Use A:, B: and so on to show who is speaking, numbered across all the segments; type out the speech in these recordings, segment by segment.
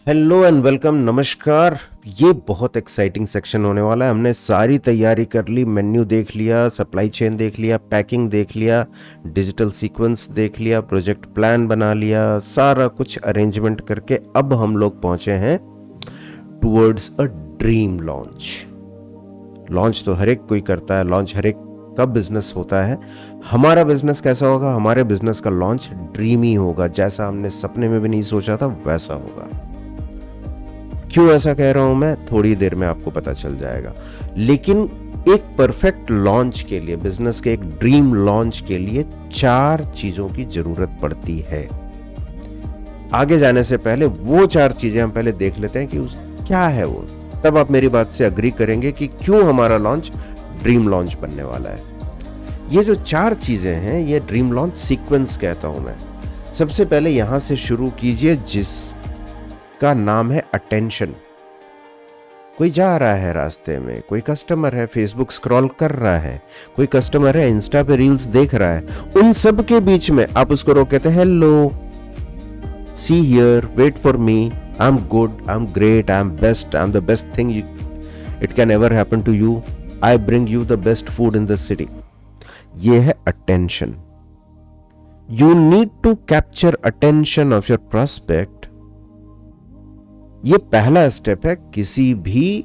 A: Hello and welcome, नमस्कार। ये बहुत एक्साइटिंग सेक्शन होने वाला है। हमने सारी तैयारी कर ली, मेन्यू देख लिया, सप्लाई चेन देख लिया, पैकिंग देख लिया, डिजिटल सीक्वेंस देख लिया, प्रोजेक्ट प्लान बना लिया, सारा कुछ अरेंजमेंट करके अब हम लोग पहुंचे हैं towards a dream launch. Launch तो हर एक कोई करता है, लॉन्च हर एक का बिजनेस होता है। हमारा बिजनेस कैसा होगा? हमारे बिजनेस का लॉन्च ड्रीमी होगा, जैसा हमने सपने में भी नहीं सोचा था वैसा होगा। क्यों ऐसा कह रहा हूं मैं, थोड़ी देर में आपको पता चल जाएगा। लेकिन एक परफेक्ट लॉन्च के लिए, बिजनेस के एक ड्रीम लॉन्च के लिए 4 चीजों की जरूरत पड़ती है। आगे जाने से पहले वो 4 चीजें हम पहले देख लेते हैं कि क्या है वो, तब आप मेरी बात से अग्री करेंगे कि क्यों हमारा लॉन्च ड्रीम लॉन्च बनने वाला है। ये जो 4 चीजें हैं, ये ड्रीम लॉन्च सीक्वेंस कहता हूं मैं। सबसे पहले यहां से शुरू कीजिए, जिसका नाम है अटेंशन। कोई जा रहा है रास्ते में, कोई कस्टमर है फेसबुक स्क्रॉल कर रहा है, कोई कस्टमर है इंस्टा पे रील्स देख रहा है, उन सब के बीच में आप उसको रोक कहते हैं, hello, see here, wait for me, I am good, I am great, I am best, I am the best thing it can ever happen to you, I bring you the best food in the city. ये है attention. You need to capture attention of your prospect. ये पहला step है किसी भी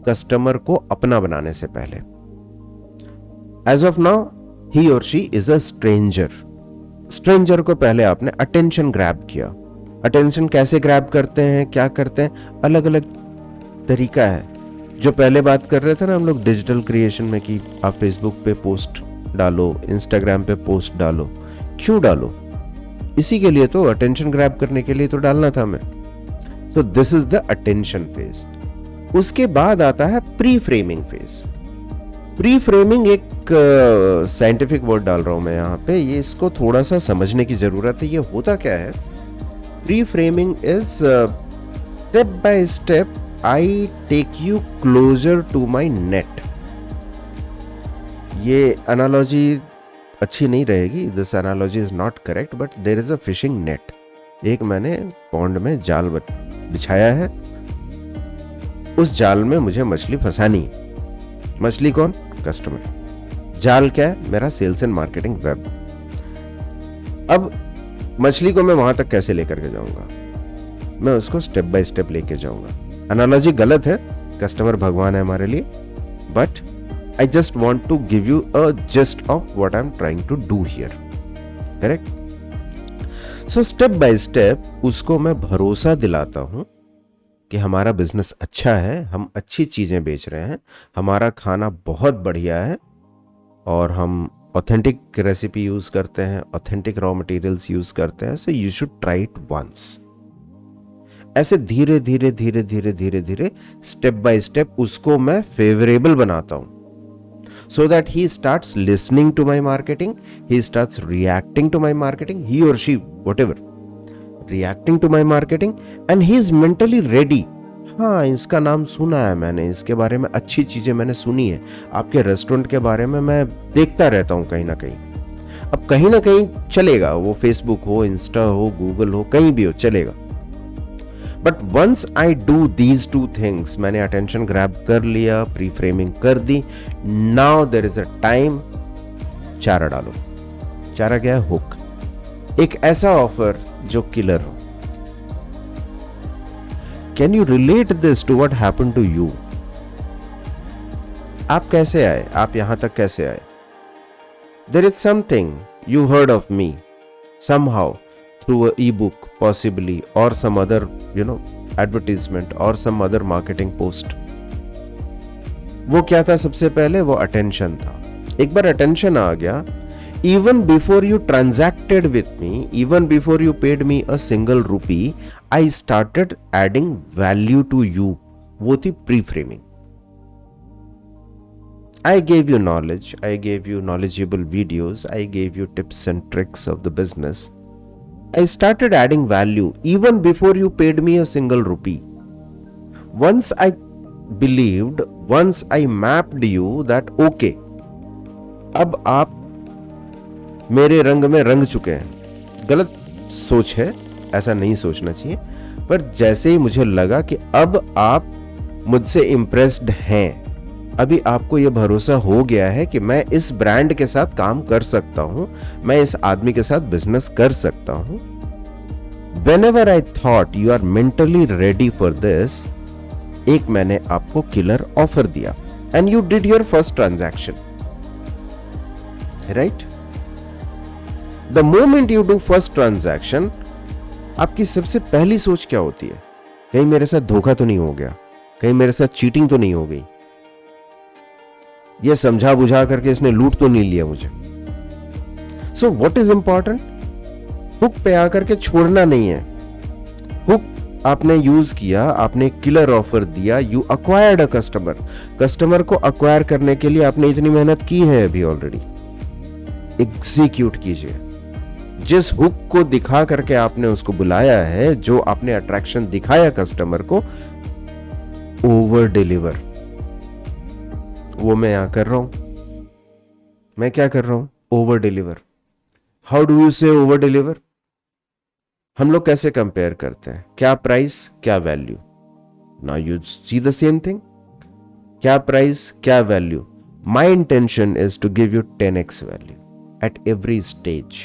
A: customer को अपना बनाने से पहले। एज ऑफ नाउ ही और she is a stranger. Stranger को पहले आपने अटेंशन ग्रैब किया। अटेंशन कैसे ग्रैब करते हैं, क्या करते हैं, अलग अलग तरीका है। जो पहले बात कर रहे थे ना हम लोग डिजिटल क्रिएशन में, कि आप फेसबुक पे पोस्ट डालो, इंस्टाग्राम पे पोस्ट डालो। क्यों डालो? इसी के लिए तो, अटेंशन ग्रैब करने के लिए तो डालना था हमें। तो this is the attention phase. उसके बाद आता है pre framing phase. Pre framing एक साइंटिफिक वर्ड डाल रहा हूं मैं यहां पे, ये इसको थोड़ा सा समझने की जरूरत है। ये होता क्या है? Pre framing is step by step I take you closer to my net. ये एनालॉजी अच्छी नहीं रहेगी, this analogy is not correct, but there is a fishing net. एक मैंने पॉन्ड में जाल बिछाया है, उस जाल में मुझे मछली फंसानी है। मछली कौन? कस्टमर। जाल क्या है? मेरा सेल्स एंड मार्केटिंग वेब। अब मछली को मैं वहां तक कैसे लेकर के जाऊंगा? मैं उसको स्टेप बाय स्टेप लेके जाऊंगा। एनालॉजी गलत है, कस्टमर भगवान है हमारे लिए, but I just want to give you a gist of what I am trying to do here. Correct? So step by step उसको मैं भरोसा दिलाता हूं कि हमारा बिजनेस अच्छा है, हम अच्छी चीजें बेच रहे हैं, हमारा खाना बहुत बढ़िया है, और हम ऑथेंटिक रेसिपी यूज करते हैं, ऑथेंटिक रॉ मटेरियल्स यूज करते हैं। So you should try it once. ऐसे धीरे धीरे धीरे धीरे धीरे धीरे स्टेप बाय स्टेप उसको मैं फेवरेबल बनाता हूं, so that he starts listening to my marketing, he starts reacting to my marketing, he or she whatever reacting to my marketing, and he is mentally ready. हाँ, इसका नाम सुना है मैंने, इसके बारे में अच्छी चीजें मैंने सुनी है, आपके रेस्टोरेंट के बारे में मैं देखता रहता हूँ कहीं ना कहीं। अब कहीं ना कहीं चलेगा, वो फेसबुक हो, इंस्टा हो, गूगल हो, कहीं भी हो चलेगा। But once I do these 2 things, मैंने अटेंशन ग्रैब कर लिया, प्री फ्रेमिंग कर दी, now there is a time, चारा डालो। चारा क्या है? हुक। एक ऐसा ऑफर जो किलर हो। Can you relate this to what happened to you? आप कैसे आए, आप यहां तक कैसे आए? There is something you heard of me somehow through a ebook possibly, or some other advertisement or some other marketing post. वो क्या था? सबसे पहले वो अटेंशन था। एक बार अटेंशन आ गया, even before you transacted with me, even before you paid me a single rupee, I started adding value to you. वो थी pre-framing. I gave you knowledge, I gave you knowledgeable videos, I gave you tips and tricks of the business. I started adding value even before you paid me a single rupee. Once I believed, once I mapped you that okay, अब आप मेरे रंग में रंग चुके हैं। गलत सोच है, ऐसा नहीं सोचना चाहिए। पर जैसे ही मुझे लगा कि अब आप मुझसे इम्प्रेस्ड हैं, अभी आपको यह भरोसा हो गया है कि मैं इस ब्रांड के साथ काम कर सकता हूं, मैं इस आदमी के साथ बिजनेस कर सकता हूं, whenever I thought you are mentally ready for this, एक मैंने आपको किलर ऑफर दिया and you did your first transaction, right? The moment you do first transaction, आपकी सबसे पहली सोच क्या होती है? कहीं मेरे साथ धोखा तो नहीं हो गया, कहीं मेरे साथ चीटिंग तो नहीं हो गई, ये समझा बुझा करके इसने लूट तो नहीं लिया मुझे। So what is important? Hook पे आकर के छोड़ना नहीं है। हुक आपने यूज किया, आपने किलर ऑफर दिया, you acquired a customer. Customer को अक्वायर करने के लिए आपने इतनी मेहनत की है अभी ऑलरेडी, एग्जीक्यूट कीजिए। जिस हुक को दिखा करके आपने उसको बुलाया है, जो आपने अट्रैक्शन दिखाया कस्टमर को, ओवर डिलीवर। वो मैं यहां कर रहा हूं। मैं क्या कर रहा हूं? Over deliver. How do you say over deliver? हम लोग कैसे कंपेयर करते हैं? क्या प्राइस, क्या value. Now you see the same thing. क्या प्राइस, क्या value. My intention is to give you 10x value at every stage,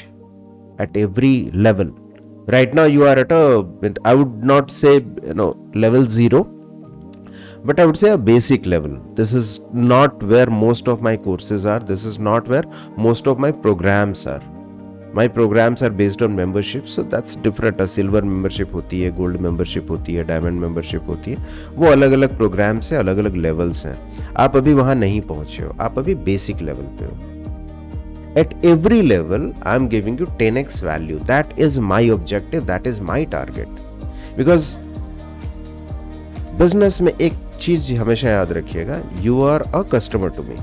A: at every level. Right now you are at I would not say level 0, but I would say a basic level. This is not where most of my courses are. This is not where most of my programs are. My programs are based on membership, so that's different. A silver membership होती है, gold membership होती है, diamond membership होती है। वो अलग अलग programs हैं, अलग अलग levels हैं। आप अभी वहां नहीं पहुंचे हो, आप अभी basic level पे हो। At every level, I am giving you 10x value. That is my objective. That is my target. Because business में एक चीज हमेशा याद रखिएगा, you are a customer to me,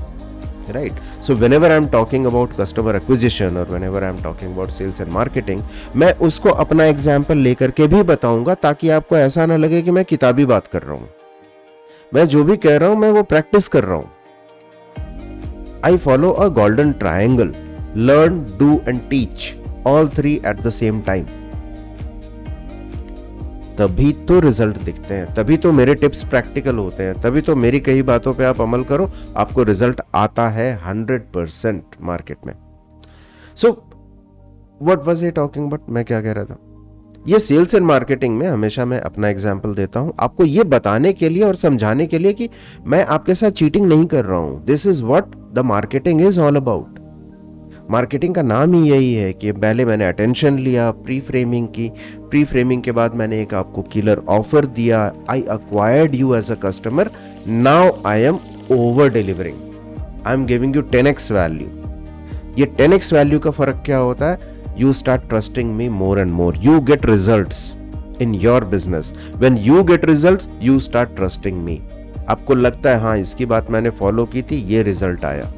A: right? So whenever I am talking about customer acquisition or whenever I am talking about sales and marketing, मैं उसको अपना example लेकर के भी बताऊंगा, ताकि आपको ऐसा ना लगे कि मैं किताबी बात कर रहा हूं। मैं जो भी कह रहा हूं, मैं वो प्रैक्टिस कर रहा हूं। I follow a golden triangle: learn, do and teach, all three at the same time. तभी तो रिजल्ट दिखते हैं, तभी तो मेरे टिप्स प्रैक्टिकल होते हैं, तभी तो मेरी कई बातों पे आप अमल करो, आपको रिजल्ट आता है 100% मार्केट में। So what was I talking about? मैं क्या कह रहा था? ये सेल्स एंड मार्केटिंग में हमेशा मैं अपना एग्जांपल देता हूं, आपको ये बताने के लिए और समझाने के लिए कि मैं आपके साथ चीटिंग नहीं कर रहा हूं। This is what the marketing is all about. Marketing का नाम ही यही है कि पहले मैंने अटेंशन लिया, प्री फ्रेमिंग की, प्री फ्रेमिंग के बाद मैंने एक आपको किलर ऑफर दिया, I acquired you as a customer, now I am over delivering, I am giving you 10x value. ये 10x वैल्यू का फर्क क्या होता है? You start trusting me more and more. You get results in your business. When you get results, you start trusting me. आपको लगता है हाँ, इसकी बात मैंने फॉलो की थी, ये रिजल्ट आया।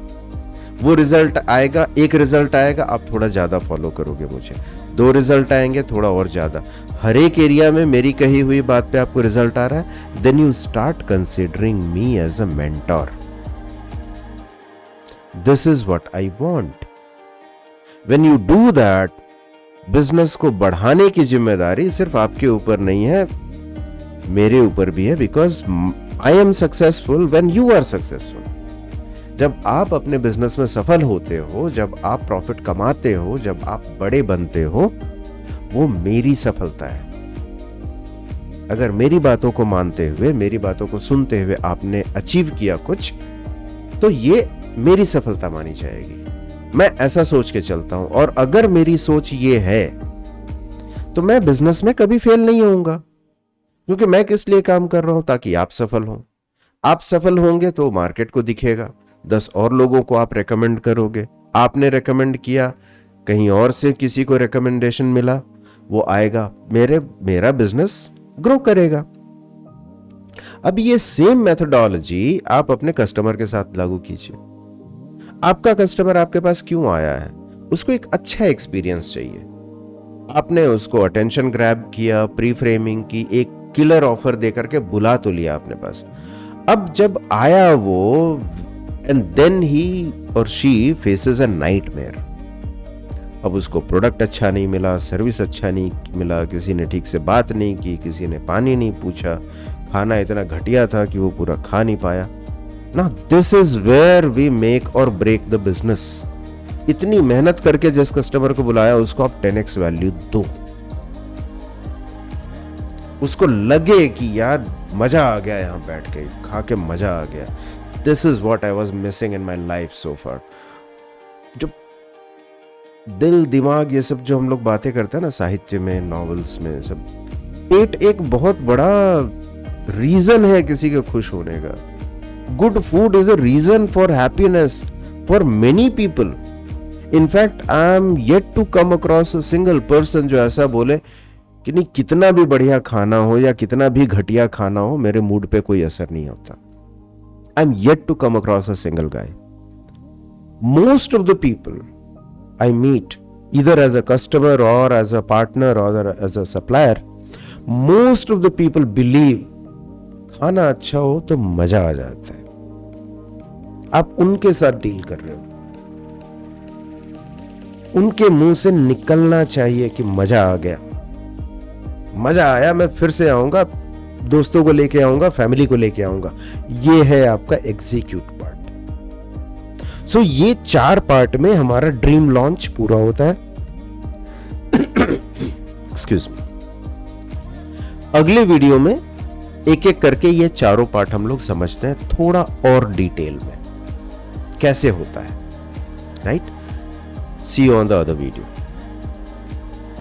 A: वो रिजल्ट आएगा, एक रिजल्ट आएगा, आप थोड़ा ज्यादा फॉलो करोगे मुझे, 2 रिजल्ट आएंगे, थोड़ा और ज्यादा। हर एक एरिया में मेरी कही हुई बात पे आपको रिजल्ट आ रहा है, then you start considering me as a mentor. This is what I want. When you do that, business को बढ़ाने की जिम्मेदारी सिर्फ आपके ऊपर नहीं है, मेरे ऊपर भी है, because I am successful when you are successful. जब आप अपने बिजनेस में सफल होते हो, जब आप प्रॉफिट कमाते हो, जब आप बड़े बनते हो, वो मेरी सफलता है। अगर मेरी बातों को मानते हुए, मेरी बातों को सुनते हुए आपने अचीव किया कुछ, तो ये मेरी सफलता मानी जाएगी। मैं ऐसा सोच के चलता हूं, और अगर मेरी सोच ये है तो मैं बिजनेस में कभी फेल नहीं होऊंगा, क्योंकि मैं किस लिए काम कर रहा हूं? ताकि आप सफल हो। आप सफल होंगे तो मार्केट को दिखेगा, 10 और लोगों को आप रेकमेंड करोगे, आपने रेकमेंड किया, कहीं और से किसी को रेकमेंडेशन मिला, वो आएगा, मेरा बिजनेस ग्रो करेगा। अब ये सेम मेथोडोलॉजी आप अपने कस्टमर के साथ लागू कीजिए। आपका कस्टमर आपके पास क्यों आया है? उसको एक अच्छा एक्सपीरियंस चाहिए। आपने उसको अटेंशन ग्रैब किया, प्री फ्रेमिंग की, एक किलर ऑफर देकर के बुला तो लिया अपने पास। अब जब आया वो, एंड देन ही और शी फेसेस अ नाइटमेयर। अब उसको प्रोडक्ट अच्छा नहीं मिला, सर्विस अच्छा नहीं मिला, किसी ने ठीक से बात नहीं की, किसी ने पानी नहीं पूछा, खाना इतना घटिया था कि वो पूरा खा नहीं पाया ना। This is where we make or break the business. इतनी मेहनत करके जिस कस्टमर को बुलाया उसको आप 10x वैल्यू दो, उसको लगे कि यार मजा आ गया, यहां बैठ के खा के मजा आ गया। This is what I was missing in my life so far. जो दिल दिमाग ये सब जो हम लोग बातें करते हैं ना साहित्य में, नॉवेल्स में, सब पेट एक बहुत बड़ा रीजन है किसी के खुश होने का। Good food is a reason for happiness for many people. In fact I am yet to come across a single person जो ऐसा बोले कि नहीं, कितना भी बढ़िया खाना हो या कितना भी घटिया खाना हो, मेरे मूड पे कोई असर नहीं होता। I am yet to come across a single guy. Most of the people I meet either as a customer or as a partner or as a supplier, most of the people believe खाना अच्छा हो तो मजा आ जाता है। आप उनके साथ डील कर रहे हो, उनके मुंह से निकलना चाहिए कि मजा आ गया, मजा आया, मैं फिर से आऊंगा, दोस्तों को लेके आऊंगा, फैमिली को लेके आऊंगा। ये है आपका एग्जीक्यूट पार्ट। सो ये 4 पार्ट में हमारा ड्रीम लॉन्च पूरा होता है। Excuse me. अगले वीडियो में एक एक करके ये चारों पार्ट हम लोग समझते हैं थोड़ा और डिटेल में कैसे होता है। Right? See you on the other video.